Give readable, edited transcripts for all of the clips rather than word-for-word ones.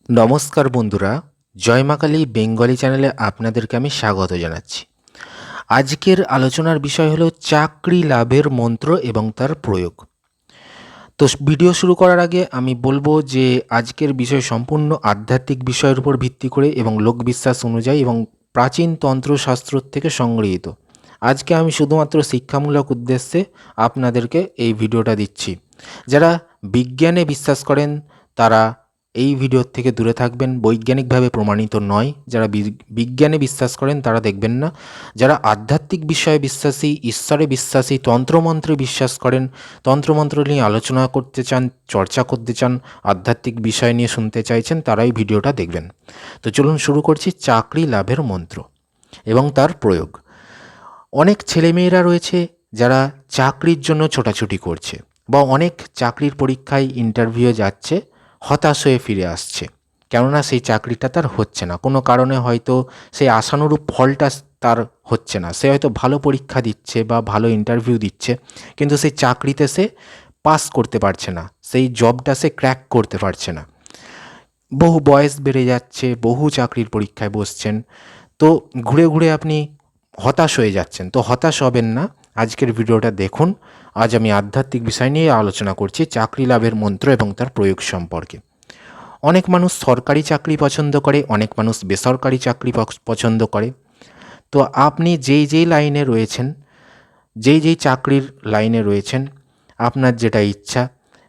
নমস্কার বন্ধুরা, জয় মা কালী বেঙ্গলি চ্যানেলে আপনাদেরকে আমি স্বাগত জানাচ্ছি। আজকের আলোচনার বিষয় হলো চাকরি লাভের মন্ত্র এবং তার প্রয়োগ। তো ভিডিও শুরু করার আগে আমি বলবো যে আজকের বিষয় সম্পূর্ণ আধ্যাত্মিক বিষয়ের উপর ভিত্তি করে এবং লোকবিশ্বাস অনুযায়ী এবং প্রাচীন তন্ত্রশাস্ত্র থেকে সংগৃহীত। আজকে আমি শুধুমাত্র শিক্ষামূলক উদ্দেশ্যে আপনাদেরকে এই ভিডিওটা দিচ্ছি। যারা বিজ্ঞানে বিশ্বাস করেন তারা এই ভিডিওর থেকে দূরে থাকবেন, বৈজ্ঞানিকভাবে প্রমাণিত নয়। যারা বিজ্ঞানে বিশ্বাস করেন তারা দেখবেন না। যারা আধ্যাত্মিক বিষয়ে বিশ্বাসী, ঈশ্বরে বিশ্বাসী, তন্ত্রমন্ত্রে বিশ্বাস করেন, তন্ত্রমন্ত্র নিয়ে আলোচনা করতে চান, চর্চা করতে চান, আধ্যাত্মিক বিষয় নিয়ে শুনতে চাইছেন, তারাই ভিডিওটা দেখবেন। তো চলুন শুরু করছি চাকরি লাভের মন্ত্র এবং তার প্রয়োগ। অনেক ছেলেমেয়েরা রয়েছে যারা চাকরির জন্য ছোটাছুটি করছে বা অনেক চাকরির পরীক্ষায় ইন্টারভিউ যাচ্ছে, হতাশ হয়ে ফিরে আসছে, কেননা সেই চাকরিটা তার হচ্ছে না। কোনো কারণে হয়তো সেই আশানুরূপ ফলটা তার হচ্ছে না। সে হয়তো ভালো পরীক্ষা দিচ্ছে বা ভালো ইন্টারভিউ দিচ্ছে, কিন্তু সেই চাকরিতে সে পাস করতে পারছে না, সেই জবটা সে ক্র্যাক করতে পারছে না। বহু বয়স বেড়ে যাচ্ছে, বহু চাকরির পরীক্ষায় বসছেন, তো ঘুরে ঘুরে আপনি হতাশ হয়ে যাচ্ছেন। তো হতাশ হবেন না, আজকের ভিডিওটা দেখুন। আজ আমি আধ্যাত্মিক বিষয় নিয়ে আলোচনা করছি চাকরি লাভের মন্ত্র এবং তার প্রয়োগ সম্পর্কে। অনেক মানুষ সরকারি চাকরি পছন্দ করে, অনেক মানুষ বেসরকারি চাকরি পছন্দ করে। তো আপনি যেই যেই লাইনে রয়েছেন, যেই যেই চাকরির লাইনে রয়েছেন, আপনার যেটা ইচ্ছা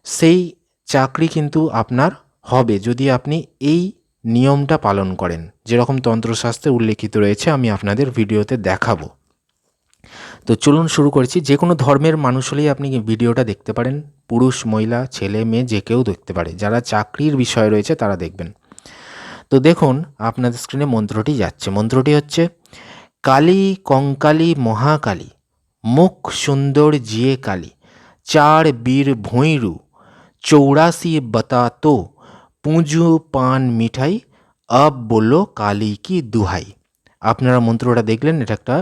সেই চাকরি কিন্তু আপনার হবে যদি আপনি এই নিয়মটা পালন করেন, যেরকম তন্ত্রশাস্ত্রে উল্লেখিত রয়েছে আমি আপনাদের ভিডিওতে দেখাবো। তো চলুন শুরু করছি। যে কোনো ধর্মের মানুষ হলেই আপনি ভিডিওটা দেখতে পারেন, পুরুষ মহিলা ছেলে মেয়ে যে কেউ দেখতে পারে। যারা চাকরির বিষয় রয়েছে তারা দেখবেন। তো দেখুন আপনাদের স্ক্রিনে মন্ত্রটি যাচ্ছে। মন্ত্রটি হচ্ছে: কালী কঙ্কালী মহাকালী, মুখ সুন্দর জিয়ে কালী, চার বীর ভৈরু, 84 बता तो, পুঁজু পান মিঠাই, আব বলো কালী কি দুহাই। আপনারা মন্ত্রটা দেখলেন, এটা একটা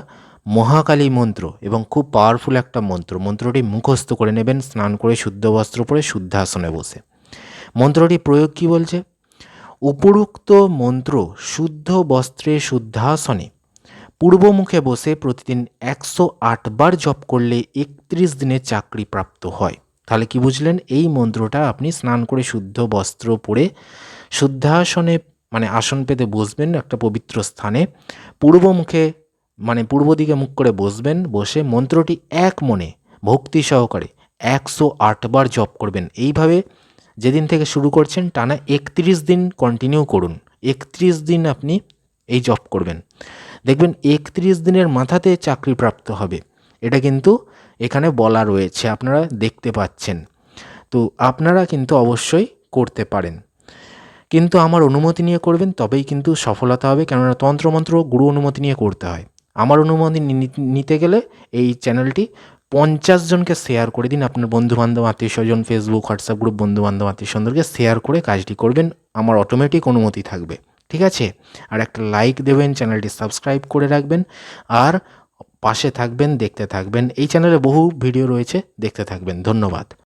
মহাকালী মন্ত্র এবং খুব পাওয়ারফুল একটা মন্ত্র। মন্ত্রটি মুখস্থ করে নেবেন স্নান করে, শুদ্ধ বস্ত্র পরে, শুদ্ধাসনে বসে। মন্ত্রটি প্রয়োগ কি বলছে: উপরোক্ত মন্ত্র শুদ্ধ বস্ত্রে শুদ্ধাসনে পূর্বমুখে বসে প্রতিদিন 108 বার জপ করলে 31 দিনে চাকরি প্রাপ্ত হয়। তাহলে কি বুঝলেন? এই মন্ত্রটা আপনি স্নান করে শুদ্ধ বস্ত্র পরে শুদ্ধাসনে মানে আসন পেতে বসবেন একটা পবিত্র স্থানে, পূর্বমুখে মানে পূর্ব দিকে মুখ করে বসবেন। বসে মন্ত্রটি এক মনে ভক্তি সহকারে 108 বার জপ করবেন। এইভাবে যেদিন থেকে শুরু করছেন টানা 31 দিন কন্টিনিউ করুন। 31 দিন আপনি এই জপ করবেন, দেখবেন 31 দিনের মাথাতে চাকরি প্রাপ্ত হবে। এটা কিন্তু এখানে বলা রয়েছে, আপনারা দেখতে পাচ্ছেন। তো আপনারা কিন্তু অবশ্যই করতে পারেন, কিন্তু আমার অনুমতি নিয়ে করবেন, তবেই কিন্তু সফলতা হবে। কেননা তন্ত্রমন্ত্র গুরু অনুমতি নিয়ে করতে হয়। আমার অনুমতি নিতে গেলে এই চ্যানেলটি 50 জনকে শেয়ার করে দিন। আপনার বন্ধুবান্ধব আত্মীয় স্বজন, ফেসবুক হোয়াটসঅ্যাপ গ্রুপ বন্ধুবান্ধব আত্মীয় স্বজনকে শেয়ার করে কাজটি করবেন, আমার অটোমেটিক অনুমতি থাকবে। ঠিক আছে? আর একটা লাইক দেবেন, চ্যানেলটি সাবস্ক্রাইব করে রাখবেন, আর পাশে থাকবেন, দেখতে থাকবেন। এই চ্যানেলে বহু ভিডিও রয়েছে, দেখতে থাকবেন। ধন্যবাদ।